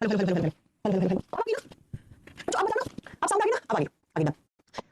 Hello hello hello hello hello hello hello अब आ गई ना। तो अब बताना, अब साउंड आ गई ना, अब आ गई ना।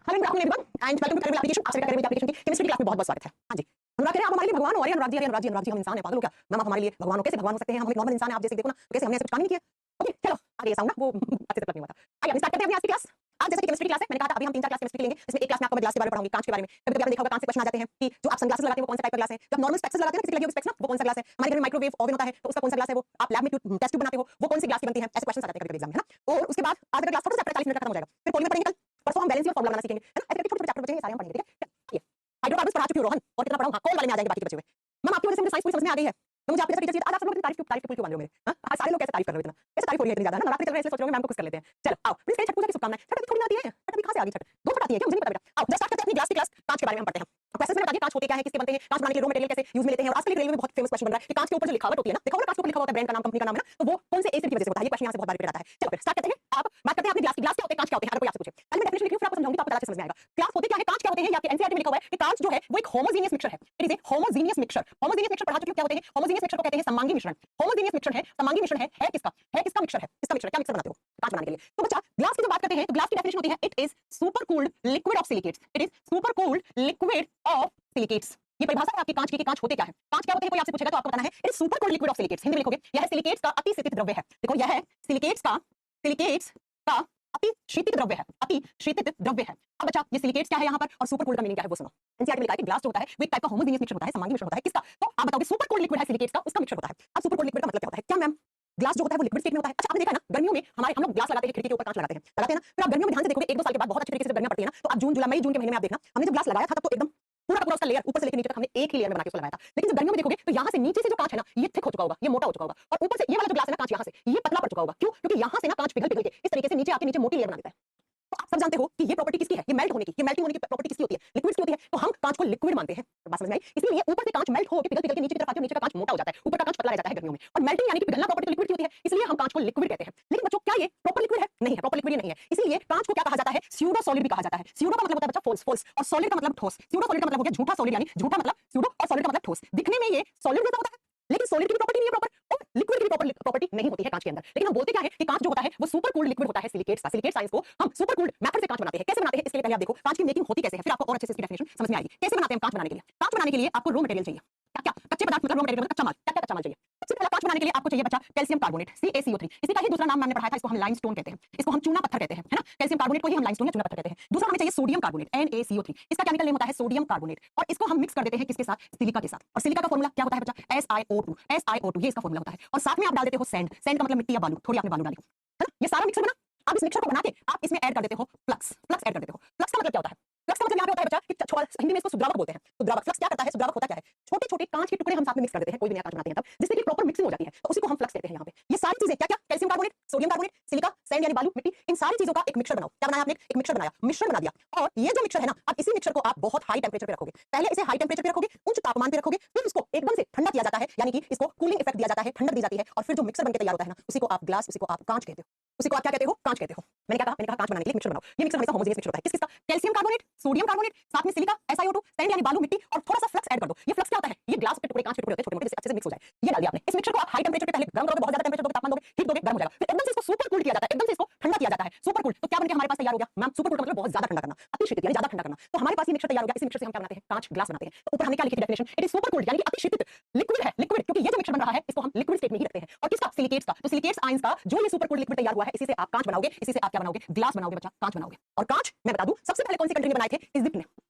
Hello good afternoon everyone and welcome to curable application. आपसे करेबल एप्लीकेशन की केमिस्ट्री क्लास में बहुत बहुत स्वागत है। हाँ जी, अनुराग कह रहे हैं आप हमारे लिए भगवान हो। अरे अनुराग जी हम इंसान हैं, पागल हो क्या मैम? आप हमारे लिए भगवान हो? कैसे भगवान हो सकते हैं? हम एक नॉर्मल इंसान हैं, आप जैसे देखो ना, तो कैसे हमने ऐसे कुछ काम नहीं किया। ओके चलो आगे साउंड ना वो अच्छे से नहीं हुआ था। आइए हम स्टार्ट करते हैं अपनी आज की क्लास। आज जैसे कि केमिस्ट्री क्लास है, मैंने कहा था अभी हम 3-4 क्लास केमिस्ट्री लेंगे, जिसमें एक क्लास में आपको मैं ग्लास के बारे में पढ़ाऊंगी, कांच के बारे में। कभी-कभी आपने देखा होगा कांच से क्वेश्चन आ जाते हैं कि जो आप सनग्लासेस लगाते हैं वो कौन सा टाइप का ग्लास है, जब नॉर्मल स्पेक्स लगाते हैं ना, किसी लगी हुई स्पेक्स ना, वो कौन सा ग्लास है। हमारे घर में माइक्रोवेव ओवन होता है तो उसका कौन सा ग्लास है, वो आप लैब में टेस्ट ट्यूब बनाते हो वो कौन सी ग्लास की बनती है, ऐसे क्वेश्चन आ जाते हैं कभी-कभी एग्जाम में, है ना। और उसके बाद आज का क्लास थोड़ा सा 40 मिनट खत्म हो जाएगा, फिर पॉली में पढ़ेंगे कल, परसों हम बैलेंस और फार्मूला बनाना सीखेंगे, है ना। ऐसे करके छोटे-छोटे चैप्टर बचे हैं, सारे हम पढ़ेंगे, ठीक है। हाइड्रोकार्बन्स पढ़ा चुकी हूं रोहन, और कितना पढ़ाऊं? हाँ कॉल वाले में आ जाएंगे बाकी के बचे हुए। मैम आपकी वजह से मुझे साइंस पूरी समझ में आ गई है, तो मुझे आपके जैसा टीचर चाहिए। आज आप सब लोग तारीफ के पुल क्यों मान रहे हो मेरे? हां सारे लोग कैसे तारीफ कर रहे हो इतना? कैसे तारीफ हो रही है इतनी ज्यादा ना? नवरात्रि चल रहे हैं इसलिए सोच रहे हो मैम को खुश कर लेते हैं। चलो आओ प्लीज छठ पूजा की शुभकामनाएं। छठ अभी थोड़ी ना आती है, छठ अभी कहां से आ गई छठ? दो छठ आती है क्या? मुझे नहीं पता बेटा। आओ जस्ट स्टार्ट करते हैं अपनी ग्लास की क्लास। कांच के बारे में हम पढ़ते हैं। क्वेश्चंस में बताइए कांच होते क्या है, किससे बनते हैं, कांच बनाने के लिए रॉ मटेरियल कैसे यूज में लेते हैं। और आजकल रेलवे में बहुत फेमस क्वेश्चन बन रहा है कि कांच के ऊपर जो लिखावट होती है ना, देखो ना कांच के ऊपर लिखा होता है ब्रांड का नाम, कंपनी का नाम, है ना, तो वो कौन से एसिड की वजह से होता है। ये क्वेश्चन यहां से बहुत बार रिपीट आता है। चलो फिर स्टार्ट करते हैं। आप बात करते हैं अपनी ग्लास की। ग्लास क्या होते हैं, कांच क्या होते हैं, अगर कोई आपसे पूछे पहले मैं डेफिनेशन लिखी हूं, फिर आपको समझाऊंगी तो आपको अच्छे से समझ में आएगा। ग्लास होते क्या है, कांच क्या होते हैं, या आपके एनसीईआरटी में लिखा हुआ है कि कांच जो है वो एक होमोजेनियस मिक्सचर है। It is a homogeneous mixture. Homogeneous mixture पढ़ा चुके हो क्या होते हैं? होमोजेनियस मिक्सचर को कहते हैं समांगी मिश्रण। होमोजेनियस मिक्सचर है, समांगी मिश्रण है किसका? है किसका मिक्सचर है? इसका मिक्सचर। क्या मिक्सचर बनाते हो कांच बनाने के लिए? तो बच्चा ग्लास की जब बात करते हैं तो ग्लास की डेफिनेशन होती है it is super cooled liquid of silicates. It is super cooled liquid of silicates. ये परिभाषा है आपकी कांच की कि कांच होते क्या है। कांच क्या होते हैं, कोई आपसे पूछेगा तो आपको बताना है it is super cooled liquid of silicates. Hindi में लिखोगे यह है सिलिकेट्स का अति शीतित द्रव्य है। देखो यह है सिलिकेट्स का अति शीतित द्रव्य है, अति शीतित द्रव्य है। अब बच्चा ये सिलिकेट्स क्या है यहाँ पर, और सुपर कूल्ड का मीनिंग क्या है वो सुनो। एनसीईआरटी में लिखा है कि ग्लास जो होता है वो एक टाइप का होमोजेनियस मिक्सचर होता है, समांगी मिश्रण होता है किसका? तो आप बताओगे सुपर कूल्ड लिक्विड है सिलिकेट्स का, उसका मिक्सचर होता है। अब सुपर कूल्ड लिक्विड का मतलब क्या होता है? क्या मैम ग्लास जो होता है वो लिक्विड स्टेट में होता है? अच्छा आपने देखा है ना गर्मियों में हम लोग ग्लास लगाते हैं, खिड़की के ऊपर कांच लगाते हैं ना। फिर आप गर्मियों में ध्यान से देखोगे 1-2 साल के बाद बहुत अच्छी तरीके से गर्मियां पड़ती है ना, तो आप जून जुलाई मई जून के महीने में आप देखना हमने जब ग्लास लगाया था तब तो एकदम पूरा का पूरा उसका लेयर ऊपर से लेकर नीचे तक हमने एक ही लेयर में बना के उसको लगाया था। लेकिन जब गर्मियों में देखोगे तो यहाँ से नीचे से जो कांच है ना ये थिक हो चुका होगा, ये मोटा हो चुका होगा, और ऊपर से ये वाला जो ग्लास है ना कांच यहाँ से ये पतला पड़ चुका होगा। क्यों? क्योंकि यहाँ से ना कांच पिघल पिघल के इस तरीके से नीचे आके नीचे मोटी लेयर बना देता है। तो आप सब जानते हो कि ये प्रॉपर्टी किसकी है, ये मेल्ट होने की, ये मेल्टिंग होने की प्रॉपर्टी किसकी होती है? लिक्विड्स की होती है। तो हम कांच को लिक्विड मानते हैं, बात समझ में आई? इसलिए ऊपर से कांच मेल्ट होकर पिघल पिघल के नीचे की तरफ आके नीचे का कांच मोटा हो जाता है, ऊपर का कांच पतला रह जाता है गर्मियों में। और मेल्टिंग यानी कि पिघलना प्रॉपर्टी तो लिक्विड की होती है, इसलिए हम कांच को लिक्विड कहते हैं। लेकिन बच्चों क्या ये प्रॉपर लिक्विड है? नहीं है, प्रॉपर लिक्विड नहीं है। इसलिए कांच को क्या कहा जाता है? स्यूडो सॉलिड भी कहा जाता है। स्यूडो का मतलब होता है बच्चा फॉल्स, फॉल्स, और सॉलिड का मतलब ठोस। स्यूडो सॉलिड का मतलब हो गया झूठा सॉलिड, यानी झूठा मतलब स्यूडो और सॉलिड का मतलब ठोस। दिखने में ये सॉलिड जैसा होता है लेकिन सॉलिड की भी प्रॉपर्टी नहीं है प्रॉपर, और लिक्विड की भी प्रॉपर्टी नहीं होती है कांच के अंदर। लेकिन हम बोलते क्या है कि कांच जो होता है वो सुपर कूल्ड लिक्विड होता है सिलिकेट्स का। सिलिकेट साइंस को हम सुपर कूल्ड मेथड से कांच बनाते हैं। कैसे बनाते हैं इसके लिए पहले आप देखो कांच की मेकिंग होती कैसे है, फिर आपको और अच्छे से इसकी डेफिनेशन समझ में आएगी। कैसे बनाते हैं कांच बनाने के लिए? कांच बनाने के लिए आपको रॉ मटेरियल चाहिए। क्या क्या? कच्चे पदार्थ मतलब रॉ मटेरियल मतलब कच्चा माल। क्या क्या कच्चा माल चाहिए? सबसे पहला कांच बनाने के लिए आपको चाहिए बच्चा कैल्शियम कार्बोनेट CaCO3। इसी का ही दूसरा नाम मैंने पढ़ाया था, इसको हम लाइमस्टोन कहते हैं, इसको हम चूना पत्थर कहते हैं, है ना। कैल्शियम कार्बोनेट को ही हम लाइमस्टोन या चूना पत्थर कहते हैं। दूसरा हमें चाहिए सोडियम कार्बोनेट NaCO3। इसका केमिकल नेम होता है सोडियम कार्बोनेट, और इसको हम मिक्स कर देते हैं किसके साथ? सिलिका के साथ। और सिलिका का फॉर्मूला क्या होता है बच्चा? SiO2 ये इसका फॉर्मूला होता है। और साथ में आप डाल देते हो सैंड। सैंड का मतलब मिट्टी या बालू, थोड़ी आपने बालू डाली, है ना। ये सारा मिक्सर बना, आप इस मिक्सर को बना के आप इसमें ऐड कर देते हो फ्लक्स। फ्लक्स ऐड कर देते हो। फ्लक्स का मतलब क्या होता है? फ्लक्स का मतलब यहाँ पे होता है बच्चा कि हिंदी में इसको सुद्रावक बोलते हैं। सुद्रावक फ्लक्स क्या करता है? सुद्रावक होता क्या है? छोटे छोटे कांच के टुकड़े हम साथ में मिक्स कर देते हैं, कोई भी नया कांच बनाते हैं तब, जिससे कि प्रॉपर मिक्सिंग हो जाती है, तो उसी को हम फ्लक्स कहते हैं। यहाँ पे ये सारी चीजें क्या क्या? Calcium carbonate, sodium carbonate, silica, sand यानी बालू, मिट्टी, इन सारी चीजों का एक मिक्सर बनाओ। क्या बनाया आपने? एक मिक्सर बनाया, मिश्रण बना दिया। और ये जो मिक्सर है ना, अब इसी मिक्सर को आप बहुत हाई टेंपरेचर पे रखोगे। पहले इसे हाई टेंपरेचर पे रखोगे, उच्च तापमान पे रखोगे, फिर इसको एकदम से ठंडा किया जाता है, यानी कि इसको कूलिंग इफेक्ट दिया जाता है, ठंडक दी जाती है, और फिर जो मिक्सर बनके तैयार होता है ना उसी को आप ग्लास, उसी को आप कांच कहते हो। उसी को आप क्या कहते हो? कांच कहते हो। मैंने क्या कहा? मैंने कहा कांच बनाने के लिए मिक्सर बनाओ। ये मिक्सर हमेशा होमोजेनियस मिक्सर होता है। किस किसका? कैल्शियम कार्बोनेट, सोडियम कार्बोनेट, साथ में सिलिका SiO2, सैंड यानी बालू, मिट्टी, और थोड़ा सा फ्लक्स ऐड कर दो। ये फ्लक्स क्या होता है? ये ग्लास के टुकड़े, कांच के टुकड़े होते हैं छोटे मोटे, जिससे अच्छे से मिक्स हो जाए। ये डाल दिया आपने। इस मिक्सर को आप हाई टेंपरेचर पे पहले गर्म करोगे, बहुत ज्यादा टेंपरेचर दोगे, तापमान दोगे, हीट दोगे, गर्म हो जाएगा। फिर एकदम से इसको सुपर कूल्ड किया जाता है, एकदम से इसको ठंडा किया जाता है। सुपर कूल्ड तो क्या बनके हमारे पास तैयार हो गया? मैम सुपर कूल्ड का मतलब बहुत ज्यादा ठंडा करना, अति शीतल यानी ज्यादा ठंडा करना। तो हमारे पास ये मिक्सर तैयार हो गया। इसी मिक्सर से हम क्या बनाते हैं? कांच ग्लास बनाते हैं। तो ऊपर हमने क्या लिखी definition? It is super cooled यानी कि अति शीतल लिक्विड है, लिक्विड, क्योंकि ये जो मिक्सर बन रहा है इसको हम लिक्विड स्टेट में ही रखते हैं। और किसका? सिलिकेट्स का। तो सिलिकेट्स आयंस का जो ये सुपर कूल्ड लिक्विड तैयार हुआ है, इसी से आप कांच बनाओगे, इसी से आप क्या बनाओगे? ग्लास बनाओगे बच्चा, कांच बनाओगे। और कांच मैं बता दूं सबसे पहले कौन सी कंट्री ने बनाए थे? इजिप्ट ने।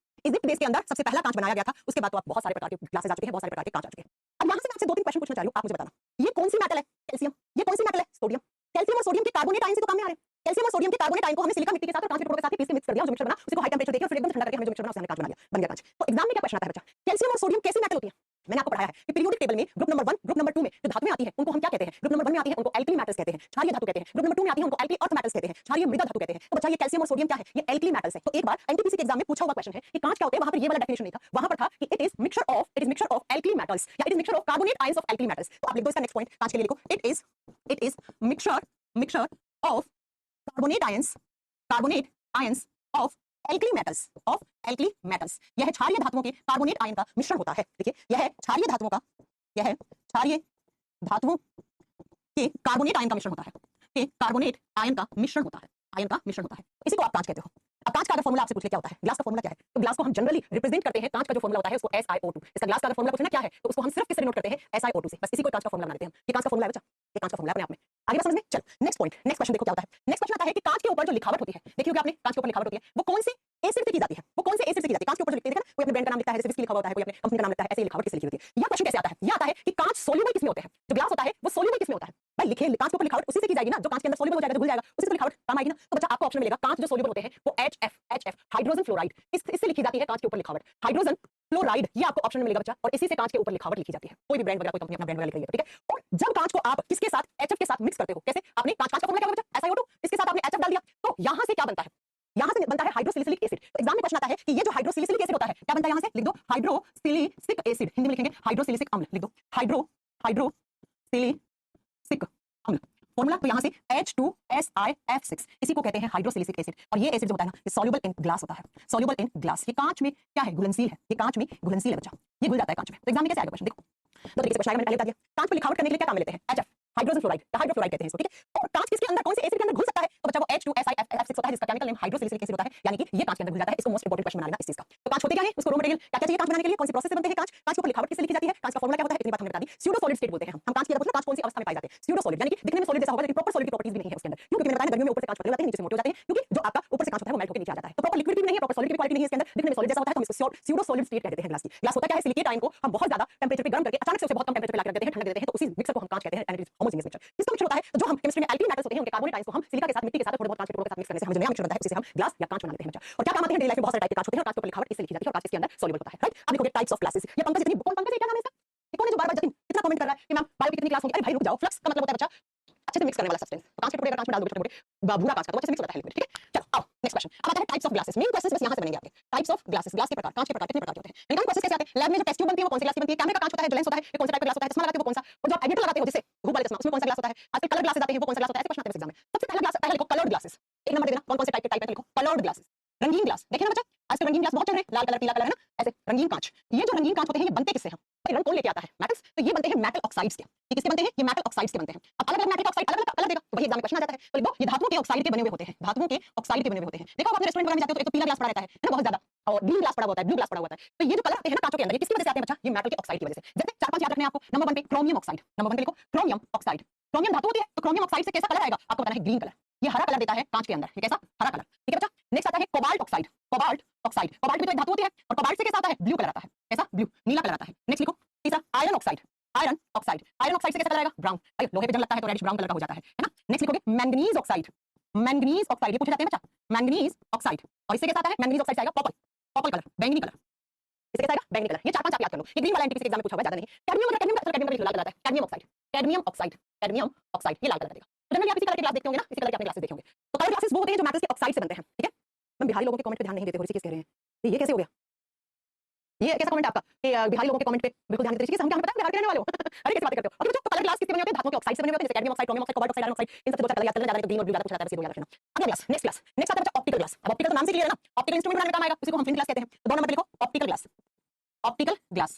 इजिप्ट देश के अंदर सबसे पहला कांच बनाया गया था। उसके बाद तो आप बहुत सारे प्रकार के ग्लासेस आ चुके हैं, बहुत सारे प्रकार के कांच आ चुके हैं। अब यहां से मैं आपसे 2-3 क्वेश्चन पूछना चाह रही हूं, आप मुझे बताना ये कौन सी मेटल है? कैल्शियम। ये कौन सी मेटल है? सोडियम। कैल्शियम और सोडियम के कार्बोनेट आयन से तो काम में आ रहे हैं। कैल्शियम और सोडियम के कार्बोनेट आयन को हमने सिलिका मिट्टी के साथ और कांच के टुकड़ों के साथ पीस के मिक्स कर दिया, और जो मिक्सर बना उसी को हाई टेंपरेचर देके फिर एकदम ठंडा करके हमने जो मिक्सर बना उसे हमने कांच बना दिया, बन गया कांच। तो एग्जाम में क्या क्वेश्चन आता है बच्चा? कैल्शियम और सोडियम कैसी मेटल होती है? मैंने आपको पढ़ाया है कि पीरियोडिक टेबल में ग्रुप नंबर 1, ग्रुप नंबर 2 में जो धातुएं आती हैं उनको हम क्या कहते हैं? ग्रुप नंबर 1 में आती है उनको एल्कली मेटल्स कहते हैं, क्षारीय धातु कहते हैं। ग्रुप नंबर 2 में आती है उनको एल्कली अर्थ मेटल्स कहते हैं, क्षारीय मृदा धातु कहते हैं। तो बच्चा ये कैल्शियम और सोडियम क्या है? ये एल्कली मेटल्स है। तो एक बार एनटीपीसी के एग्जाम में पूछा हुआ क्वेश्चन है कि कांच क्या होते हैं, वहां पर ये वाला डेफिनेशन नहीं था, वहां पर था कि it is mixture of alkali metals, या it is mixture of carbonate ions of alkali metals. तो आप लिख दो इसका नेक्स्ट पॉइंट कांच के लिए लिखो, it is mixture of carbonate ions of alkali metals. यह क्षारीय धातुओं के कार्बोनेट आयन का मिश्रण होता है। देखिए यह है क्षारीय धातुओं के कार्बोनेट आयन का मिश्रण होता है। कि कार्बोनेट आयन का मिश्रण होता है, आयन का मिश्रण होता है, इसी को आप कांच कहते हो। अब कांच का अगर फॉर्मूला आपसे पूछे क्या होता है, ग्लास का फॉर्मूला क्या है, तो ग्लास को हम जनरली रिप्रेजेंट करते हैं, कांच का जो फॉर्मूला होता है उसको SiO2। इसका ग्लास का अगर फॉर्मूला पूछना क्या है तो उसको हम सिर्फ किससे डिनोट करते हैं, SiO2 से। बस इसी को कांच का फॉर्मूला बना देते हैं हम। ये कांच का फॉर्मूला है बच्चा, ये कांच का फॉर्मूला अपने आप में। आगे बात समझ में? चलो नेक्स्ट पॉइंट, नेक्स्ट क्वेश्चन देखो क्या होता है। नेक्स्ट क्वेश्चन आता है कि कांच के ऊपर जो लिखावट होती है, देखिए होगा आपने, कांच के ऊपर लिखावट होती है, वो कौन से एसिड से की जाती है, वो कौन से एसिड से की जाती है। कांच के ऊपर जो लिखते हैं देखा ना, कोई अपने ब्रांड का नाम लिखता है, जैसे विस्की लिखा होता है, कोई अपने कंपनी का नाम लिखता है, ऐसे ही लिखावट किससे लिखी होती है। यह क्वेश्चन कैसे आता है, ये आता है कि कांच सोल्यूबल किसमें होते हैं, जो ग्लास होता है वो सोल्यूबल किसमें होता है। भाई लिखे कांच के ऊपर लिखावट उसी से की जाएगी ना, जो कांच के अंदर सोल्यूबल हो जाएगा, जो घुल जाएगा, उसी से लिखावट काम आएगी ना। तो बच्चा आपको ऑप्शन मिलेगा, कांच जो सोल्यूबल होते हैं वो HF हाइड्रोजन फ्लोराइड, इससे लिखी जाती है कांच के ऊपर लिखावट, हाइड्रोजन फ्लोराइड, ये आपको ऑप्शन में मिलेगा बच्चा, और इसी से कांच के ऊपर लिखावट लिखी जाती है। कोई भी ब्रांड वगैरह, कोई कंपनी अपना ब्रांड वगैरह लिख रही है, ठीक है। और जब कांच को आप किसके साथ, HF के साथ मिक्स करते हो, कैसे, आपने कांच का फॉर्मूला क्या होगा बच्चा, SiO2, इसके साथ आपने HF डाल दिया, तो यहां से क्या बनता है, यहां से बनता है हाइड्रोसिलिसिलिक एसिड। तो एग्जाम में क्वेश्चन आता है कि ये जो हाइड्रोसिलिसिलिक एसिड होता है क्या बनता है, यहां से लिख दो हाइड्रोसिलिसिक एसिड, हिंदी में लिखेंगे हाइड्रोसिलिसिक अम्ल, लिख दो हाइड्रोसिलिसिक अम्ल। फॉर्मूला तो यहां से H2SiF6, इसी को कहते हैं हाइड्रोसिलिसिक एसिड। और ये एसिड जो होता है ना, ये सॉल्युबल इन ग्लास होता है, सॉल्युबल इन ग्लास। ये कांच में क्या है, घुलनशील है, ये कांच में घुलनशील है बच्चा, ये घुल जाता है कांच में। तो एग्जाम में कैसे आएगा क्वेश्चन, देखो दो तरीके से क्वेश्चन आएगा, मैंने पहले बता दिया। कांच को लिखावट करने के लिए क्या काम में लेते हैं, HF हाइड्रोजन फ्लोराइड, हाइड्रोफ्लोराइड कहते हैं इसको, ठीक है। और कांच किसके अंदर, कौन से एसिड के अंदर घुल सकता है, तो बच्चा वो H2SiF6 होता है, जिसका केमिकल नेम हाइड्रोसिलिसिक एसिड होता है, यानी कि ये कांच के अंदर घुल जाता है। इसको मोस्ट इंपोर्टेंट क्वेश्चन बना लेना इस चीज का। तो कांच होते क्या है, उसको रॉ मटेरियल क्या क्या चाहिए कांच बनाने के लिए, कौन सी प्रोसेस से बनते हैं कांच, कांच के ऊपर लिखावट किससे लिखी जाती है, कांच का फॉर्मूला क्या होता है, इतनी बात हमने बता दी। स्यूडो सॉलिड स्टेट बोलते हैं हम कांच की, पूछना कांच कौन सी अवस्था में पाए जाते हैं, स्यूडो सॉलिड, यानी कि दिखने में सॉलिड जैसा होगा लेकिन प्रॉपर सॉलिड की प्रॉपर्टीज भी नहीं है उसके अंदर। क्यों, क्योंकि मैंने बताया गर्मियों में ऊपर से कांच पतले हो जाते हैं, नीचे से मोटे हो जाते हैं, क्योंकि जो आपका ऊपर से कांच होता है वो मेल्ट होकर नीचे आ जाता है। तो प्रॉपर लिक्विड भी नहीं है, प्रॉपर सॉलिड की क्वालिटी नहीं है इसके अंदर, दिखने में सॉलिड जैसा होता है, तो हम इसको स्यूडो सॉलिड स्टेट कहते हैं ग्लास की। ग्लास होता क्या है, सिलिकेट आयन को हम बहुत ज्यादा टेंपरेचर पे गर्म करके अचानक से उसे बहुत कम टेंपरेचर पे लाकर रख देते हैं, ठंडा कर देते हैं, तो उसी मिक्सर को हम कांच कहते हैं, and it is homogeneous mixture. किसका मिक्सचर होता है, तो जो हम केमिस्ट्री में एल्किल मेटल्स होते हैं उनके कार्बोनेट आयंस को हम सिलिका के साथ, मिट्टी के साथ, थोड़े बहुत कांच के टुकड़ों के साथ मिक्स करने से हमें जो नया मिक्सचर बनता है उसे हम ग्लास या कांच बना लेते हैं बच्चा। और क्या काम आते हैं, डेली लाइफ में बहुत सारे टाइप के कांच होते हैं, और कांच के ऊपर लिखावट इससे लिखी जाती है, और कांच इसके अंदर सॉल्युबल होता है, राइट। अब देखोगे टाइप्स ऑफ ग्लासेस, ये पंकज इतनी, कौन पंकज है, क्या नाम है इसका, ये कौन है जो बार-बार जतिन इतना कमेंट कर रहा है कि मैम बायो की कितनी क्लास होगी। अरे भाई रुक जाओ, फ्लक्स का मतलब होता है बच्चा अच्छे से मिक्स करने वाला सब्सटेंस। कांच के टुकड़े अगर कांच में डाल दोगे छोटे मोटे भूरा कांच का, तो अच्छे से मिक्स होता है लिक्विड, ठीक है। चलो आओ नेक्स्ट क्वेश्चन। अब आता है types of glasses, main questions बस यहां से बनेंगे आपके। टाइप्स ऑफ ग्लासेस, ग्लास के प्रकार, कांच के प्रकार कितने प्रकार के होते हैं, मैंने कहा क्वेश्चन कैसे आते हैं, लैब में जो टेस्ट ट्यूब बनती है वो कौन सी ग्लास की बनती है, कैमरे का कांच होता है, जो लेंस होता है ये कौन सा टाइप का ग्लास होता है, चश्मा लगाते हो वो कौन सा, और जो आप एडिटर लगाते हो जिससे धूप वाले चश्मा, उसमें कौन सा ग्लास होता है, आजकल कलर ग्लासेस आते हैं वो कौन सा ग्लास होता है, ऐसे क्वेश्चन आते हैं एग्जाम में। सबसे पहला ग्लास, पहला लिखो कलर्ड ग्लासेस, एक नंबर दे देना कौन कौन से टाइप के टाइप है, लिखो कलर्ड ग्लासेस। रंगीन ग्लास, देखिए ना बच्चा आजकल रंगीन ग्लास बहुत चल रहे हैं, लाल कलर पीला कलर है ना, ऐसे रंगीन कांच। ये जो रंगीन कांच होते हैं ये बनते किससे हैं, भाई रंग कौन लेके आता है, मेटल्स, तो ये बनते हैं मेटल ऑक्साइड्स के। ये किसके बनते हैं, ये मेटल ऑक्साइड्स के बनते हैं। अब अलग अलग मेटल ऑक्साइड अलग अलग कलर देगा, तो वही एग्जाम में क्वेश्चन आ जाता है, तो लिखो ये धातुओं के ऑक्साइड के बने हुए होते हैं, धातुओं के ऑक्साइड के बने हुए होते हैं। देखो आप रेस्टोरेंट वगैरह में जाते हो तो एक तो पीला ग्लास पड़ा रहता है ना बहुत ज्यादा, और ग्रीन ग्लास पड़ा होता है, ब्लू ग्लास पड़ा होता है। तो ये जो कलर आते हैं ना कांचों के अंदर, ये किसकी वजह से आते हैं बच्चा, ये मेटल के ऑक्साइड की वजह से। जैसे चार पांच याद रखने हैं आपको, नंबर 1 पे क्रोमियम ऑक्साइड, नंबर 1 पे लिखो क्रोमियम ऑक्साइड। क्रोमियम धातु होती है, तो क्रोमियम ऑक्साइड से कैसा कलर आएगा आपको पता है, ग्रीन कलर, ये हरा कलर देता है कांच के अंदर, ये कैसा हरा कलर, ठीक है बच्चा। नेक्स्ट आता है cobalt oxide, cobalt oxide, cobalt भी तो एक धातु होती है, और कोबाल्ट से कैसा आता है, ब्लू कलर आता है, कैसा ब्लू नीला कलर आता है। नेक्स्ट लिखो तीसरा iron oxide, iron oxide, iron oxide से कैसा कलर आएगा, ब्राउन, अरे लोहे पे जंग लगता है तो रेडिश ब्राउन कलर का हो जाता है ना। नेक्स्ट लिखोगे मैंगनीज ऑक्साइड, मैंगनीज ऑक्साइड, ये पूछे जाते हैं बच्चा, मैंगनीज ऑक्साइड, और इससे कैसा आता है, मैंगनीज ऑक्साइड से आएगा पर्पल, पर्पल कलर, बैंगनी कलर, इससे कैसा आएगा, बैंगनी कलर। ये चार पांच आप याद कर लो, ये ग्रीन वाला एंटी किसी एग्जाम में पूछा हुआ है, ज्यादा नहीं। कैडमियम का, कैडमियम का कैडमियम का लाल कलर आता है, cadmium oxide, cadmium oxide, cadmium oxide, ये लाल कलर देगा। तो जनरली आप इसी कलर के ग्लास देखते होंगे ना, इसी कलर के अपने ग्लासेस देखे होंगे। तो कलर ग्लासेस वो होते हैं जो मेटल्स के ऑक्साइड से बनते हैं, ठीक है। मैं बिहारी लोगों के कमेंट पे ध्यान नहीं देते हो, ऋषिकेश कह रहे हैं ये कैसे हो गया, ये कैसा कमेंट आपका कि बिहारी लोगों के कमेंट पे बिल्कुल ध्यान देते, ऋषिकेश हम क्या, हमें पता है बिहार के रहने वाले हो अरे कैसे बात करते हो। ओके बच्चों, तो कलर ग्लास किसके बने होते हैं, धातुओं के ऑक्साइड से बने होते हैं, जैसे cadmium oxide, chromium oxide, cobalt oxide, iron oxide, इन सब से दो चार कलर याद करना, ज्यादा तो ग्रीन और ब्लू ज्यादा पूछा जाता है, बस ये दो याद रखना। अगला ग्लास, नेक्स्ट क्लास, नेक्स्ट आता है बच्चा ऑप्टिकल ग्लास। अब ऑप्टिकल तो नाम से क्लियर है ना, ऑप्टिकल इंस्ट्रूमेंट बनाने में काम आएगा, उसी को हम फ्लिंट ग्लास कहते हैं। तो दो नंबर पे लिखो optical glass, optical glass,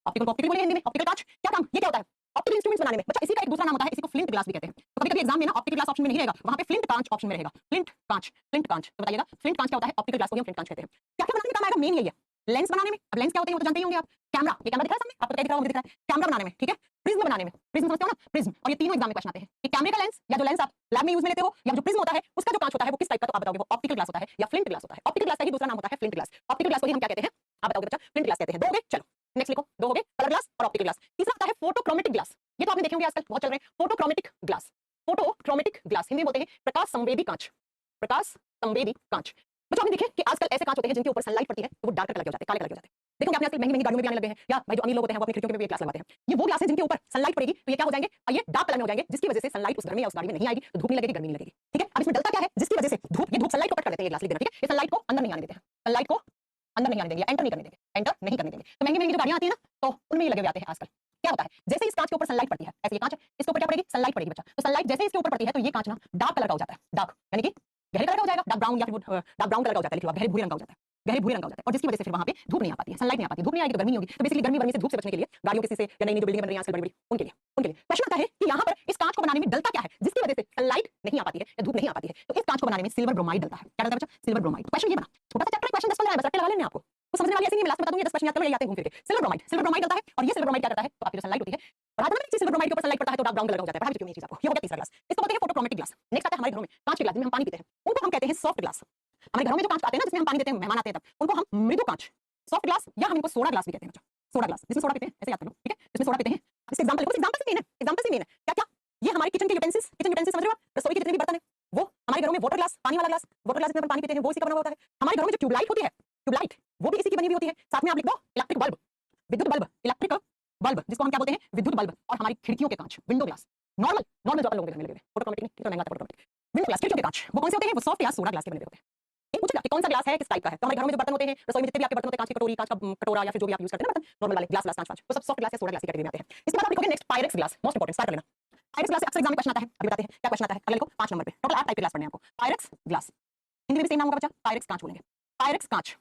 optical को ऑप्टिकल बोले हिंदी में, ऑप्टिकल कांच। क्या काम, ये क्या होता है, ऑप्टिकल इंस्ट्रूमेंट्स बनाने में बच्चा, इसी का एक दूसरा नाम होता है, इसी को फ्लिंट ग्लास भी कहते हैं। तो कभी-कभी एग्जाम में ना ऑप्टिकल ग्लास ऑप्शन में नहीं रहेगा, वहां पे फ्लिंट कांच ऑप्शन में रहेगा, फ्लिंट कांच, फ्लिंट कांच। तो बताइएगा फ्लिंट कांच क्या होता है, ऑप्टिकल ग्लास को हम फ्लिंट कांच कहते हैं। क्या-क्या बनाने में काम आएगा, मेन यही है, लेंस बनाने में। अब लेंस क्या होते हैं वो तो जानते ही होंगे आप, कैमरा, ये कैमरा दिख रहा है सामने आपको, क्या दिख रहा है, मुझे दिख रहा है, कैमरा बनाने में, ठीक है। प्रिज्म बनाने में, प्रिज्म समझते हो ना, प्रिज्म। और ये तीनों एग्जाम में क्वेश्चन आते हैं कि कैमरे का लेंस, या जो लेंस आप लैब में यूज में लेते हो, या जो प्रिज्म होता है उसका जो कांच होता है वो किस टाइप का, तो आप बताओगे वो ऑप्टिकल ग्लास होता है या फ्लिंट ग्लास होता है। ऑप्टिकल ग्लास का ही दूसरा नाम होता है फ्लिंट ग्लास। ऑप्टिकल ग्लास को ही हम क्या कहते हैं, आप बताओगे बच्चा, फ्लिंट ग्लास कहते हैं। दो हो गए, चलो नेक्स्ट लिखो, दो हो गए कलर ग्लास और ऑप्टिकल ग्लास। तीसरा आता है फोटोक्रोमेटिक ग्लास, ये तो आपने देखे होंगे आजकल बहुत चल रहे हैं, photochromatic glass. Photochromatic glass Hindi में बोलते हैं प्रकाश संवेदी कांच, प्रकाश संवेदी कांच। बच्चों आपने देखे कि आजकल ऐसे कांच होते हैं जिनके ऊपर सनलाइट पड़ती है तो वो डार्क कलर के हो जाते हैं, काले कलर के हो जाते हैं। देखोगे आपने आजकल महंगी महंगी गाड़ियों में भी आने लगे हैं, या भाई जो अमीर लोग होते हैं वो अपनी खिड़कियों में भी ग्लास लगाते हैं। ये वो ग्लास है जिनके ऊपर सनलाइट पड़ेगी तो ये क्या हो जाएंगे, ये डार्क कलर में हो जाएंगे, जिसकी वजह से सनलाइट उस घर में या उस गाड़ी में नहीं आएगी, तो धूप नहीं लगेगी, गर्मी नहीं लगेगी, ठीक है। अब इसमें डलता क्या है, जिसकी वजह से धूप, ये धूप सनलाइट को कट कर देते हैं, ये ग्लास लिख देना, ठीक है। ये सनलाइट को अंदर नहीं आने देते हैं, सनलाइट को अंदर नहीं आने देंगे, एंटर नहीं करने देंगे, एंटर नहीं करने देंगे। तो महंगी महंगी जो गाड़ियां आती है ना, तो उनमें ये लगे हुए आते हैं आजकल। क्या होता है, जैसे इस कांच के ऊपर सनलाइट पड़ती है, ऐसे ये कांच है, इसके ऊपर क्या पड़ेगी, सनलाइट पड़ेगी बच्चा। तो सनलाइट जैसे इसके ऊपर पड़ती है तो ये कांच ना डार्क कलर का हो जाता है, डार्क यानी कि गहरे कलर का हो जाएगा, डार्क ब्राउन या फिर डार्क ब्राउन कलर का हो जाता है, लिखो गहरे भूरे रंग का हो जाता है, गहरे भूरे रंग का हो जाता है। और जिसकी वजह से फिर वहां पे धूप नहीं आ पाती है, सनलाइट नहीं आ पाती है, धूप नहीं आएगी तो गर्मी होगी। तो बेसिकली गर्मी से धूप से बचने के लिए गाड़ियों के शीशे या नई नई जो बिल्डिंग बन रही है आजकल बड़ी बड़ी, उनके लिए क्वेश्चन आता है कि यहाँ पर इस कांच को बनाने में डलता क्या है जिसकी वजह से सनलाइट नहीं आ पाती है या धूप नहीं आ पाती है? तो इस कांच को बनाने में सिल्वर ब्रोमाइड डलता है। क्या डलता है बच्चा? Silver bromide. क्वेश्चन ये बना, छोटा सा चैप्टर क्वेश्चन 10 15 है, बस रट्टे लगा लेने आपको, तो समझने वाली ऐसी नहीं, मैं लास्ट में बता दूंगी 10 क्वेश्चन याद कर लो, यही आते हैं घूम फिर के। सिल्वर ब्रोमाइड, सिल्वर ब्रोमाइड डलता है और ये सिल्वर ब्रोमाइड क्या करता है? तो आपकी जो सनलाइट होती है, और आज ना सिल्वर ब्रोमाइड के ऊपर सनलाइट पड़ता है तो डार्क ब्राउन कलर का हो जाता है, पता है क्यों नहीं चीज आपको? ये हो गया तीसरा ग्लास, इसको बोलते हैं फोटोक्रोमेटिक ग्लास। नेक्स्ट आता है हमारे घरों में कांच के ग्लास जिसमें हम पानी पीते हैं, उनको हम कहते हैं सॉफ्ट ग्लास। हमारे घरों में जो कांच आते हैं ना जिसमें हम पानी देते हैं, मेहमान आते हैं तब, उनको हम मृदु कांच, सॉफ्ट ग्लास, या हम इनको सोडा ग्लास भी कहते हैं बच्चा। सोडा ग्लास जिसमें सोडा पीते हैं, ऐसे याद कर लो, ठीक है? जिसमें सोडा पीते हैं, इसके एग्जांपल देखो, एग्जांपल से मेन है, एग्जांपल से मेन है। क्या क्या? ये हमारे किचन के यूटेंसिल्स, किचन यूटेंसिल्स समझ रहे हो आप? रसोई के जितने भी बर्तन है वो हमारे घरों में वाटर ग्लास, पानी वाला ग्लास, वाटर ग्लास जिसमें अपन पानी पीते हैं वो इसी का बना होता है। हमारे घरों में जो ट्यूबलाइट होती है, ट्यूबलाइट वो भी इसी की बनी हुई होती है। साथ में आप लिख दो इलेक्ट्रिक बल्ब, विद्युत बल्ब, इलेक्ट्रिक बल्ब जिसको हम क्या बोलते हैं? विद्युत बल्ब। और हमारी खिड़कियों के कांच, विंडो ग्लास, नॉर्मल नॉर्मल जो अपन लोगों के घर में लगे हुए, फोटोक्रोमेटिक नहीं, तो महंगा आता है फोटोक्रोमेटिक। विंडो ग्लास, खिड़कियों के कांच, वो कौन से होते हैं? वो सॉफ्ट या सोडा ग्लास के बने होते हैं। एक पूछेगा कि कौन सा ग्लास है, किस टाइप का है? तो हमारे घरों में जो बर्तन होते हैं, रसोई में जितने भी आपके बर्तन होते हैं, कांच की कटोरी, कांच का कटोरा या फिर जो भी आप यूज करते हैं ना बर्तन, नॉर्मल वाले ग्लास, कांच, वो सब सॉफ्ट ग्लास या सोडा ग्लास की कैटेगरी में आते हैं। इसके बाद आप लिखोगे next Pyrex glass, most important, start कर लेना। पायरेक्स ग्लास से अक्सर एग्जाम में क्वेश्चन आता है, अभी बताते हैं क्या क्वेश्चन आता है। अगले लिखो 5 नंबर पे, टोटल 8 टाइप के ग्लास पढ़ने हैं आपको। पायरेक्स ग्लास, हिंदी में भी सेम नाम होगा बच्चा, पायरेक्स कांच बोलेंगे। पायरेक्स कांच,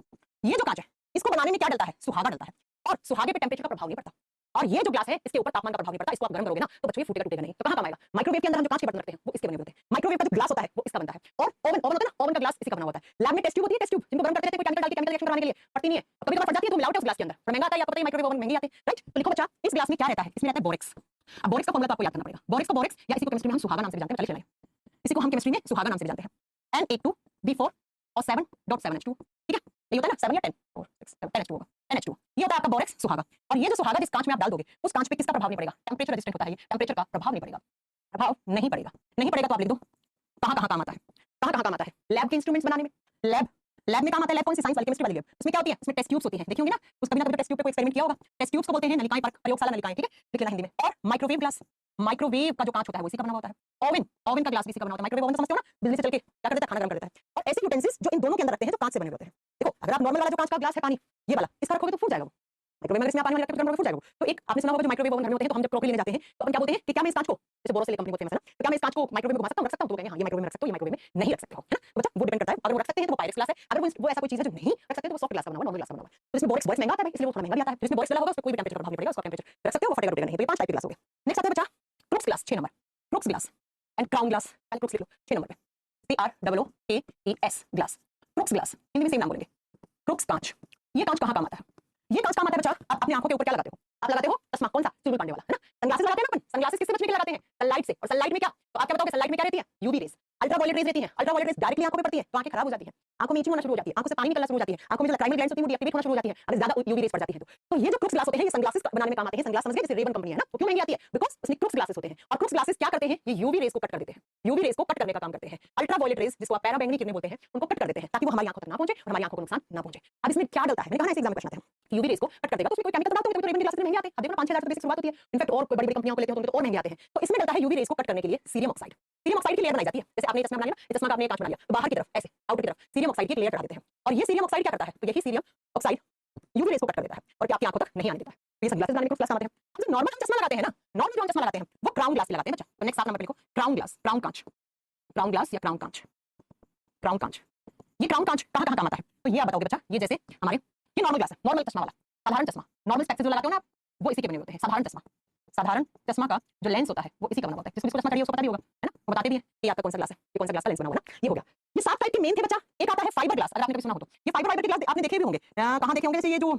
ये जो कांच है इसको बनाने में क्या डलता है? सुहागा डलता है, और सुहागे पे टेंपरेचर का प्रभाव नहीं पड़ता। और ये जो ग्लास है इसके ऊपर तापमान का प्रभाव नहीं पड़ता, इसको आप गर्म करोगे ना तो बच्चों ये फूटेगा टूटेगा नहीं। तो कहां काम आएगा? माइक्रोवेव के अंदर हम जो कांच के बर्तन रखते हैं वो इसके बने होते हैं। माइक्रोवेव का जो ग्लास होता है वो इसका बनता है, और ओवन ओवन होता है ना, ओवन का ग्लास इसी का बना होता है। लैब में टेस्ट ट्यूब होती है, टेस्ट ट्यूब जिनको गर्म करते रहते हैं, कोई केमिकल डाल के केमिकल रिएक्शन करवाने के लिए, पड़ती नहीं है, कभी कभार पड़ जाती है तो मिलावट है उस ग्लास के अंदर, और महंगा आता है, आपको पता है माइक्रोवेव ओवन महंगे आते हैं, राइट? तो लिखो बच्चा इस ग्लास में क्या रहता है? इसमें रहता है बोरेक्स। अब बोरेक्स का फॉर्मूला तो आपको याद करना पड़ेगा। बोरेक्स को बोरेक्स या इसी को केमिस्ट्री में हम सुहागा नाम से भी जानते हैं, चलिए चलाएं। इसी को हम केमिस्ट्री में सुहागा नाम से भी जानते हैं। Na2B4 और 7.7H2, ठीक है? ये होता है ना 7 या 10 और 6 10H2 होगा, 10H2 ये होता है आपका बोरेक्स सुहागा। और ये जो सुहागा जिस कांच में आप डाल दोगे उस कांच पे किसका प्रभाव नहीं पड़ेगा? टेंपरेचर रेजिस्टेंट होता है ये, टेंपरेचर का प्रभाव नहीं पड़ेगा, प्रभाव नहीं पड़ेगा। नहीं पड़ेगा तो आप लिख दो कहां कहां काम आता है, कहां कहां काम आता है? लैब के इंस्ट्रूमेंट्स बनाने में, लैब लैब में काम आता है। लैब कौन सी? साइंस वाली, केमिस्ट्री वाली लैब। उसमें क्या होती है? उसमें टेस्ट ट्यूब्स होती हैं, देखी होंगी ना, उस कभी ना कभी टेस्ट ट्यूब पे कोई एक्सपेरिमेंट किया होगा। टेस्ट ट्यूब्स को बोलते हैं नलिकाएं, प्रयोगशाला नलिकाएं, ठीक है? लिख लेना हिंदी में। और माइक्रोवेव ग्लास, माइक्रोवेव का जो कांच होता है वो इसी का बना होता है। ओवन, ओवन का ग्लास भी इसी का बना होता है। माइक्रोवेव ओवन समझते हो ना, बिजली से चल के क्या कर देता है? खाना गर्म कर देता है। और ऐसे यूटेंसिल्स जो इन दोनों के अंदर रखते हैं जो कांच से बने होते हैं। देखो अगर आप नॉर्मल वाला जो कांच का ग्लास है पानी ये वाला इसका रखोगे तो फूट जाएगा वो। माइक्रोवेव में इसमें आप पानी वाला रखोगे तो फूट जाएगा वो। तो एक आपने सुना होगा जो माइक्रोवेव ओवन घर में होते हैं, तो हम जब क्रॉकरी लेने जाते हैं तो हम क्या बोलते हैं कि क्या मैं इस कांच को, जैसे बोरोसिलिक कंपनी बहुत फेमस है ना, तो क्या मैं इस कांच को माइक्रोवेव में घुमा सकता हूं, रख सकता हूं? तो कहेंगे हां ये माइक्रोवेव में रख सकते हो, ये माइक्रोवेव में नहीं रख सकते हो, है ना? तो बच्चा वो डिपेंड करता है, अगर वो रख सकते हैं तो वो पायरेक्स ग्लास है, अगर वो ऐसा कोई चीज है जो नहीं रख सकते तो वो सॉफ्ट ग्लास का बना हुआ, नॉर्मल ग्लास का बना हुआ। तो इसमें बोरेक्स बहुत महंगा आता है इसलिए वो थोड़ा महंगा भी आता है। जिसमें बोरेक्स डला होगा उसमें कोई भी टेंपरेचर का प्रभाव नहीं पड़ेगा, उसका टेंपरेचर रख सकते हो, वो फटेगा टूटेगा नहीं। तो ये 5 टाइप के ग्लास हो गए। नेक्स्ट आता है बच्चा Crookes glass, 6 number, Crookes glass and crown glass, पहले क्रुक्स लिख लो 6 नंबर पे, CROOKES glass, Crookes glass, Hindi में सेम नाम बोलेंगे, क्रुक्स कांच। ये कांच कहां काम आता है? ये कांच काम आता है बच्चा आप अपनी आंखों के ऊपर क्या लगाते हो? आप लगाते हो चश्मा, कौन सा? चुलबुल पांडे वाला, है ना? सनग्लासेस लगाते हैं ना अपन, सनग्लासेस किससे बचने के लिए लगाते हैं? सनलाइट से। और सनलाइट में क्या, तो आप क्या बताओगे सनलाइट में क्या रहती है? यूवी रेज, अल्ट्रावायलेट रेज रहती है। अल्ट्रावायलेट रेज डायरेक्टली आंखों पे पड़ती है तो आंखें खराब हो जाती है, आंखों में इचिंग होना शुरू हो जाती है, आंखों से पानी निकलना शुरू हो जाती है, आंखों में जो लाक्राइमल ग्लैंड्स होती हैं वो डीएक्टिवेट होना शुरू हो जाती है अगर ज्यादा यूवी रेज पड़ जाती है तो ये जो क्रुक्स ग्लास होते हैं ये सनग्लासेस बनाने में काम आते हैं। सनग्लास समझ गए, जैसे रेबन कंपनी है ना, वो क्यों महंगी आती है? बिकॉज़ उसमें क्रुक्स ग्लासेस होते हैं। और क्रुक्स ग्लासेस क्या करते हैं? ये यूवी रेज को कट कर देते हैं, यूवी रेज को कट करने का काम करते हैं। अल्ट्रावायलेट रेज जिसको आप पैराबैंगनी किरणें बोलते हैं उनको कट कर देते हैं ताकि वो हमारी आंखों तक ना पहुंचे और हमारी आंखों को नुकसान ना पहुंचे। अब इसमें क्या डलता है? मैंने कहा ऐसे एग्जाम में क्वेश्चन आते हैं, यूवी रेज को कट कर देगा तो उसमें कोई केमिकल डालते होंगे, तो रेबन ग्लासेस महंगे आते हैं। अब देखो ना 5-6 हज़ार से शुरुआत होती है, इनफैक्ट और कोई बड़ी-बड़ी कंपनियों को लेते हो तो और महंगे आते हैं। तो इसमें डलता है यूवी रेज को कट करने के लिए सीरियम ऑक्साइड। सीरियम ऑक्साइड की लेयर बनाई जाती है, जैसे आपने चश्मा बनाया ना, चश्मा का आपने कांच बना लिया तो बाहर की तरफ ऐसे आउटर की तरफ सीरियम ऑक्साइड की एक लेयर चढ़ा देते हैं। और ये सीरियम ऑक्साइड क्या करता है? तो यही सीरियम ऑक्साइड यूवी रेज को कट कर देता है और क्या आपकी आंखों तक नहीं आने देता है। तो ये सनग्लासेस बनाने में क्रुक्स ग्लास आते हैं। हम जो नॉर्मल चश्मा लगाते हैं ना, नॉर्मल जो चश्मा लगाते हैं वो क्राउन ग्लास लगाते हैं बच्चा। तो नेक्स्ट 7 नंबर पे लिखो क्राउन ग्लास, क्राउन कांच, क्राउन ग्लास या क्राउन कांच, क्राउन कांच। ये क्राउन कांच कहां कहां काम आता है? तो ये आप बताओगे बच्चा, ये जैसे हमारे ये नॉर्मल ग्लास है, नॉर्मल चश्मा वाला, साधारण चश्मा, नॉर्मल स्पेक्स जो लगाते हो ना आप वो इसी के बने होते हैं। साधारण चश्मा, साधारण चश्मा का जो लेंस होता है वो इसी का बना होता है। जिसको चश्मा चाहिए उसको पता भी होगा, है ना? वो बताते भी हैं कि आपका कौन सा ग्लास है, ये कौन सा ग्लास का लेंस बना हुआ ना। ये हो गया, ये 7 टाइप के मेन थे बच्चा। एक आता है फाइबर ग्लास, अगर आपने कभी सुना हो तो। ये फाइबर के ग्लास आपने देखे भी होंगे, कहां देखे होंगे? जैसे ये जो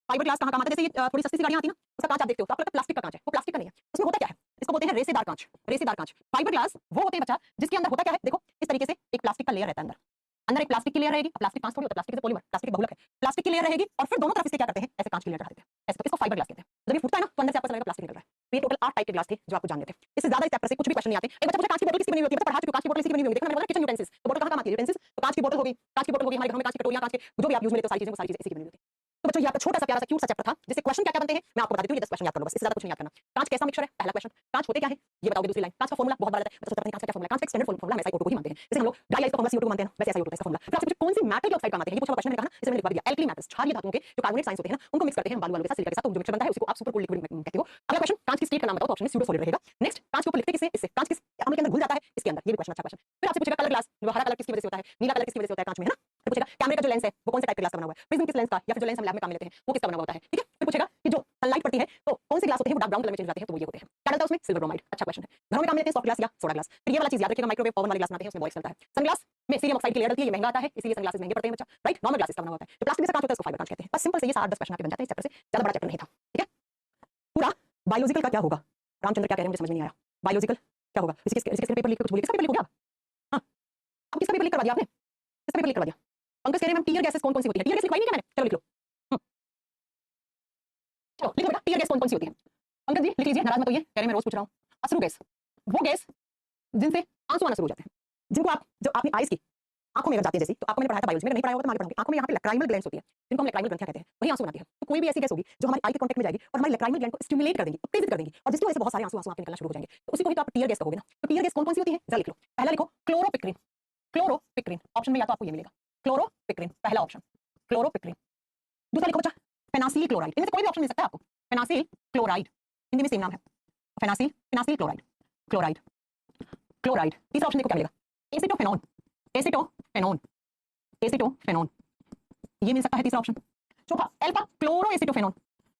फाइबर ग्लास कहां काम आता है, जैसे ये थोड़ी सस्ती सी गाड़ियां आती है ना उसका कांच आप देखते हो तो आपको लगता है प्लास्टिक का कांच है, वो प्लास्टिक का नहीं है। उसमें होता क्या है? इसको बोलते हैं रेसेदार कांच, रेसेदार कांच। फाइबर ग्लास वो होते हैं बच्चा जिसके अंदर होता क्या है? देखो इस तरीके से एक प्लास्टिक का लेयर रहता है अंदर, अंदर एक प्लास्टिक की लेयर रहेगी। प्लास्टिक कांच थोड़ी होता है, प्लास्टिक से पॉलीमर, प्लास्टिक बहुलक है, प्लास्टिक की लेयर रहेगी और फिर दोनों तरफ इसके क्या करते हैं? ऐसे कांच की लेयर चढ़ा देते हैं, ऐसे। तो इसको फाइबर ग्लास कहते हैं। जब ये फूटता है ना तो अंदर से आपको लगेगा प्लास्टिक निकल रहा है। तो ये टोटल 8 टाइप के ग्लास थे जो आपको जानने थे। इससे ज्यादा इस चैप्टर से कुछ भी क्वेश्चन नहीं आते। एक बच्चा पूछे कांच की बोतल किसकी बनी हुई होती है? पढ़ा चुके, कांच की बोतल किसकी बनी हुई होती है? देखो मैंने बोला किचन यूटेंसिल्स, तो बोतल कहां काम आती है? यूटेंसिल्स। तो कांच की बोतल होगी, कांच की बोतल होगी, हमारे घर में कांच की कटोरियां, कांच के जो भी आप यूज में लेते हो सारी चीजें, वो सारी चीजें इसी की बनी होती है। तो बच्चों ये आपका छोटा सा प्यारा सा क्यूट सा चैप्टर था जिससे क्वेश्चन क्या क्या बनते हैं मैं आपको बता देती हूँ। ये 10 क्वेश्चन याद कर लो बस, इससे ज्यादा कुछ नहीं याद करना। कांच कैसा मिक्सचर है? पहला क्वेश्चन। कांच होते क्या है ये बताओगे दूसरी लाइन। कांच का फॉर्मूला बहुत बड़ा रहता है, बच्चों पता नहीं कांच का क्या फॉर्मूला है। कांच का स्टैंडर्ड फॉर्मूला हम SiO2 को ही मानते हैं। जैसे हम लोग ड्राई आइस का फॉर्मूला CO2 को मानते हैं ना, वैसे SiO2 का इसका फॉर्मूला। फिर आपसे पूछे कौन सी मेटल के ऑक्साइड काम आते हैं, ये पूछा क्वेश्चन मैंने कहा ना, इसे मैंने लिखवा दिया। एल्कली मेटल्स, क्षारीय धातुओं के जो कार्बोनेट साइंस होते हैं ना उनको मिक्स करते हैं बालू वालू के साथ, सिलिका के साथ, तो जो मिक्सचर बनता है उसको आप सुपर कूल्ड लिक्विड कहते हो। अगला क्वेश्चन, कांच की स्टेट का नाम बताओ, तो ऑप्शन में स्यूडो सॉलिड रहेगा। नेक्स्ट, कांच के ऊपर लिखते किससे? इससे। कांच किस अम्ल के अंदर घुल जाता है? इसके अंदर। ये भी क्वेश्चन अच्छा क्वेश्चन। फिर आपसे पूछेगा कलर ग्लास, जो हरा कलर किसकी वजह से होता है, नीला कलर किसकी वजह से होता है कांच में, है ना? फिर पूछेगा कैमरे का जो लेंस है वो कौन से टाइप के ग्लास का बना हुआ है, प्रिज्म किस लेंस का या फिर जो लेंस हम लैब में काम में लेते हैं वो किसका बना हुआ होता है, ठीक है। फिर पूछेगा कि जो सनलाइट पड़ती है तो कौन से ग्लास होते हैं वो डार्क ब्राउन कलर में चेंज हो जाते हैं, तो वो ये होते हैं। क्या डलता है उसमें, सिल्वर ब्रोमाइड। अच्छा क्वेश्चन है। घरों में काम में लेते हैं सॉफ्ट ग्लास या सोडा ग्लास। फिर ये वाला चीज याद रखिएगा, माइक्रोवेव ओवन वाले ग्लास बनाते हैं उसमें बॉयल्स चलता है। सनग्लास में सीरियम ऑक्साइड की लेयर डलती है, ये महंगा आता है इसलिए सनग्लासेस महंगे पड़ते हैं बच्चा, राइट। नॉर्मल ग्लासेस का बना होता है, जो प्लास्टिक से कांच होता है उसको फाइबर कांच कहते हैं। बस सिंपल से ये 7-10 क्वेश्चन आपके बन जाते हैं, इस चैप्टर से ज्यादा बड़ा चैप्टर नहीं था, ठीक है। पूरा बायोलॉजिकल का क्या होगा, रामचंद्र क्या कह रहे हैं मुझे समझ में नहीं आया। बायोलॉजिकल क्या होगा, किसके पेपर लीक कुछ बोलिए, किसका पेपर लीक हो गया। हाँ, अब किसका पेपर लीक करवा दिया आपने, किसका पेपर लीक करवा दिया। पंकज कह रहे हैं मैम टीयर गैसेस कौन कौन सी होती है, टीयर गैस लिखवाई नहीं क्या मैंने, चलो लिख लो। चलो लिखो बेटा, टीयर गैस कौन कौन सी होती है। पंकज जी लिख लीजिए, नाराज मत होइए, कह रहे हैं मैं रोज पूछ रहा हूँ। अश्रु गैस, वो गैस जिनसे आंसू आना शुरू हो जाते हैं, जिनको आप जो अपनी आईज की आंखों में अगर जाती है जैसी, तो आपको मैंने पढ़ाया था बायोलॉजी में, नहीं पढ़ाया होगा तो आगे पढ़ाऊंगी। आंखों में यहाँ पे लैक्राइमल ग्लैंड्स होती है, जिनको हम लैक्राइमल ग्रंथियां कहते हैं, वही आंसू बनाती है। तो कोई भी ऐसी गैस होगी जो हमारी आई के कांटेक्ट में जाएगी और हमारी लैक्राइमल ग्लैंड को स्टिमुलेट कर देंगी, उत्तेजित कर देंगी, और जिसकी वजह से बहुत सारे आंसू आपके निकलना शुरू हो जाएंगे, तो उसी को ही तो आप टीयर गैस कहोगे ना। तो टीयर गैस कौन कौन सी होती है जरा लिख लो। पहला लिखो क्लोरोपिक्रिन, क्लोरोपिक्रिन ऑप्शन में या तो आपको ये मिलेगा, क्लोरोपिक्रिन पहला ऑप्शन, क्लोरोपिक्रिन। दूसरा लिखो बच्चा फेनासिल क्लोराइड, इनमें से कोई भी ऑप्शन मिल सकता है आपको। फेनासिल क्लोराइड हिंदी में सेम नाम है, फेनासिल, फेनासिल क्लोराइड, क्लोराइड, क्लोराइड। तीसरा ऑप्शन देखो क्या मिलेगा, एसिटोफेनॉन, एसिटोफेनॉन, एसिटोफेनॉन, ये मिल सकता है तीसरा ऑप्शन। चौथा अल्फा क्लोरो एसिटोफेनॉन,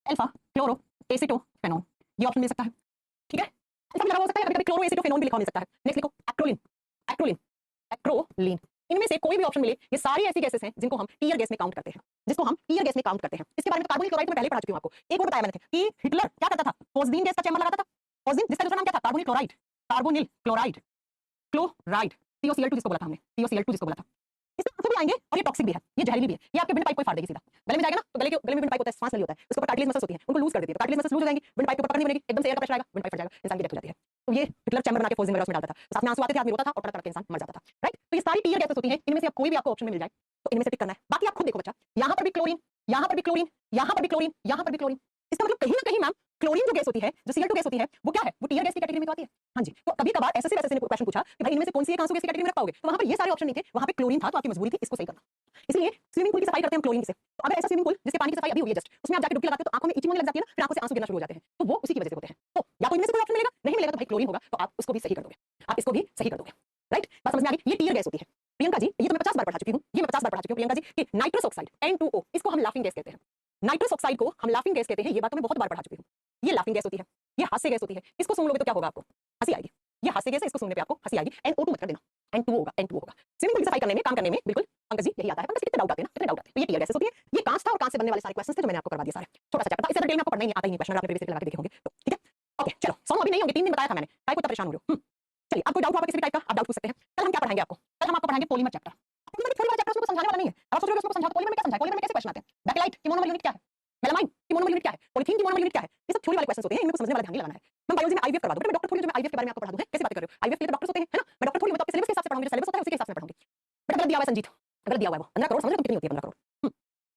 अल्फा क्लोरो एसिटोफेनॉन, ये ऑप्शन मिल सकता है, ठीक है। अल्फा भी लगा हो सकता है, कभी-कभी क्लोरो एसिटोफेनॉन भी लिखा मिल सकता है। नेक्स्ट लिखो एक्रोलिन, एक्रोलिन, एक्रोलिन। इनमें से कोई भी ऑप्शन मिले, ये सारी ऐसी गैसेस हैं जिनको हम टीयर गैस में काउंट करते हैं, जिसको हम टीयर गैस में काउंट करते हैं। इसके बारे में कार्बोनिल क्लोराइड में पहले पढ़ा चुकी हूं आपको। एक और बताया मैंने कि हिटलर क्या करता था, फोस्डीन गैस का चैम्बर लगाता था। फोस्डीन जिसका दूसरा नाम क्या था, carbonyl chloride, carbonyl chloride, chloride, COCl2 जिसको बोला था हमने, COCl2 जिसको बोला था। इसमें आंसू भी आएंगे और ये टॉक्सिक भी है, ये जहरीली भी है, ये आपके विंड पाइप को फाड़ देगी सीधा। गले में जाएगा ना, तो गले में विंड पाइप होता है, सांस नली होता है, उसके ऊपर कार्टिलेज मसल्स होती हैं, उनको लूज कर देती है, तो कार्टिलेज मसल्स लूज हो जाएंगी, विंड पाइप के ऊपर पकड़ नहीं बनेगी, एकदम से एयर का प्रेशर आएगा, विंड पाइप फट जाएगा, इंसान की डेथ हो जाती है। तो ये हिटलर चैम्बर बना के फोस्डीन वगैरह उसमें डालता था, साथ में आंसू आते थे, आदमी रोता था और तड़क तड़क के इंसान मर जाता था, राइट। तो ये सारी टीयर गैसेस होती हैं, इनमें से अब कोई भी आपको ऑप्शन में मिल जाए तो इनमें से टिक करना है। बाकी आप खुद देखो बच्चा, यहाँ पर भी क्लोरीन, यहाँ पर भी क्लोरीन, यहाँ पर भी क्लोरीन, यहाँ पर भी क्लोरीन। इसका मतलब कहीं ना कहीं मैम क्लोरीन जो गैस होती है, जो Cl2 गैस होती है, वो क्या है, वो टीयर गैस की कैटेगरी में तो आती है। हाँ जी, तो कभी कभार एसएससी वैसे ने क्वेश्चन पूछा कि भाई इनमें से कौन सी एक आंसू गैस की कैटेगरी में रख पाओगे, तो वहां पर ये सारे ऑप्शन नहीं थे, वहां पे क्लोरीन था, तो आपकी मजबूरी थी इसको सही करना। इसलिए स्विमिंग पूल की सफाई करते हैं हम क्लोरीन से। तो अगर ऐसा स्विमिंग पूल जिसके पानी की सफाई अभी हुई है जस्ट, उसमें आप जाके डुबकी लगाते हो तो आंखों में इचिंग होने लग जाती है ना, फिर आंखों से आंसू गिरना शुरू हो जाते हैं, तो वो उसी की वजह से होते हैं। तो या तो इनमें से कोई ऑप्शन मिलेगा, नहीं मिलेगा तो भाई क्लोरीन होगा, तो आप उसको भी सही कर दोगे, आप इसको भी सही कर दोगे, राइट। बात समझ में आ गई, ये टीयर गैस होती है। प्रियंका जी ये तो मैं 50 बार पढ़ा चुकी हूँ, ये मैं 50 बार पढ़ा चुकी हूँ प्रियंका जी कि नाइट्रस ऑक्साइड N2O, इसको हम लाफिंग गैस कहते हैं। नाइट्रस ऑक्साइड को हम लाफिंग गैस कहते हैं, ये बात तो मैं बहुत बार पढ़ा चुकी हूँ। ये लाफिंग गैस होती है, ये हास्य गैस होती है, इसको सुन लोगे तो क्या होगा, आपको हंसी आएगी। ये हास्य गैस है, इसको सुनने पे आपको हंसी आएगी। NO2 मत कर देना, N2O होगा, N2O होगा। स्विमिंग पूल की सफाई करने में, काम करने में बिल्कुल पंकज जी यही आता है। पंकज कितने डाउट आते हैं ना, कितने डाउट आते हैं। तो ये टीयर गैसेस होती है, ये कांच था और कांच से बनने वाले सारे क्वेश्चंस थे जो मैंने आपको करवा दिए सारे। छोटा सा चैप्टर था, इससे डिटेल में आपको पढ़ना ही नहीं आता ही नहीं क्वेश्चन, आपने प्रीवियस लगा के देखे होंगे, तो ठीक है। ओके चलो, सोनो अभी नहीं होंगे, 3 दिन बताया था मैंने, काय को परेशान हो रहे हो। चलिए, आप कोई डाउट हुआ किसी भी टाइप का, आप डाउट पूछ सकते हैं। कल हम क्या पढ़ाएंगे आपको, कल हम आपको पढ़ाएंगे पॉलीमर चैप्टर। थोड़ी बार चैप्टर उसमें समझाने वाला नहीं है, आप सोच रहे हो उसमें समझा, पॉलीमर में क्या समझाए, पॉलीमर में कैसे क्वेश्चन आते हैं, बैकलाइट की मोनोमर यूनिट क्या है, मेलामाइन की मोनोमर यूनिट क्या है, पॉलीथीन की मोनोमर यूनिट क्या है, ये सब थ्योरी वाले क्वेश्चंस होते हैं, इनको समझने वाला ध्यान नहीं लगाना है। मैं बायोलॉजी में आईवीएफ करवा दूं, मैं डॉक्टर थोड़ी जो मैं आईवीएफ के बारे में आपको पढ़ा दूं, कैसे बात कर रहे हो, आईवीएफ के लिए डॉक्टर्स होते हैं, है ना। मैं डॉक्टर थोड़ी, मैं तो आपके सिलेबस के हिसाब से पढ़ाऊंगी, जो सिलेबस होता है उसी के हिसाब से पढ़ाऊंगी। बेटा गलत दिया हुआ है संजीत, गलत दिया हुआ है वो 15 करोड़, समझ रहे हो कितनी होती है 15 करोड़।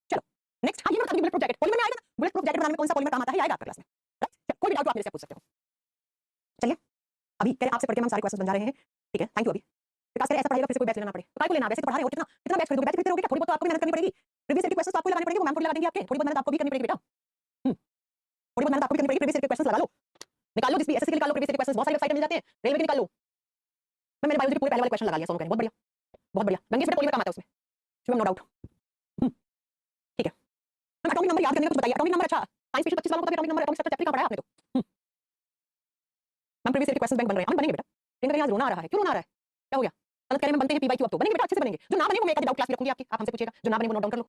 चलो नेक्स्ट, हाँ ये मैं बता दूं, बुलेट प्रूफ जैकेट पॉलीमर में आएगा ना, बुलेट प्रूफ जैकेट बनाने में कौन सा पॉलीमर काम आता है, ये आएगा आपकी क्लास में, राइट। कोई भी डाउट आप मेरे से पूछ सकते हो। चलिए अभी कह आपसे पढ़ के हम सारे क्वेश्चन बन जा रहे हैं, ठीक है, थैंक यू। अभी विकास कह ऐसा पढ़ाएगा फिर से कोई बैच लेना पड़े, तो काय को लेना, वैसे तो पढ़ा रहे हो, कितना कितना बैच खरीदोगे, बैच खरीदते रहोगे क्या, थोड़ी बहुत तो आपको मेहनत करनी पड़ेगी। प्रीवियस ईयर के क्वेश्चंस आपको लगाने पड़ेंगे, वो मैम थोड़ी लगा देंगे आपके, थोड़ी बहुत मेहनत आपको भी करनी पड़ेगी बेटा। थोड़ी बहुत मेहनत आपको भी करनी पड़ेगी, प्रीवियस ईयर के क्वेश्चंस लगा लो, निकाल लो, जिस भी एसएससी के निकाल लो, प्रीवियस ईयर के क्वेश्चंस बहुत सारी वेबसाइट में मिल जाते हैं, रेलवे के निकाल लो। मैं मेरे बायोलॉजी के पूरे पहले वाले क्वेश्चन लगा लिया, सोनू कह रहे बहुत बढ़िया, बहुत बढ़िया। गंगे से पॉलीमर काम आता है उसमें, शुभम नो डाउट, ठीक है। मैं एटॉमिक नंबर याद करने का कुछ बताइए, एटॉमिक नंबर अच्छा, साइंस पिछले 25 सालों का atomic number, atomic structure chapter का पढ़ा आपने तो। मैम प्रीवियस ईयर के क्वेश्चंस बैंक बन रहे हैं, हम बनेंगे बेटा। इनका यहाँ रोना आ रहा है, क्यों रोना आ रहा है, क्या हो गया, गलत कह रहे हैं बनते हैं PYQ, अब तो बनेंगे बेटा, अच्छे से बनेंगे। जो ना बने वो मैं एक डाउट क्लास में रखूंगी आपकी, आप हमसे पूछिएगा, जो ना बने वो नोट डाउन कर लो।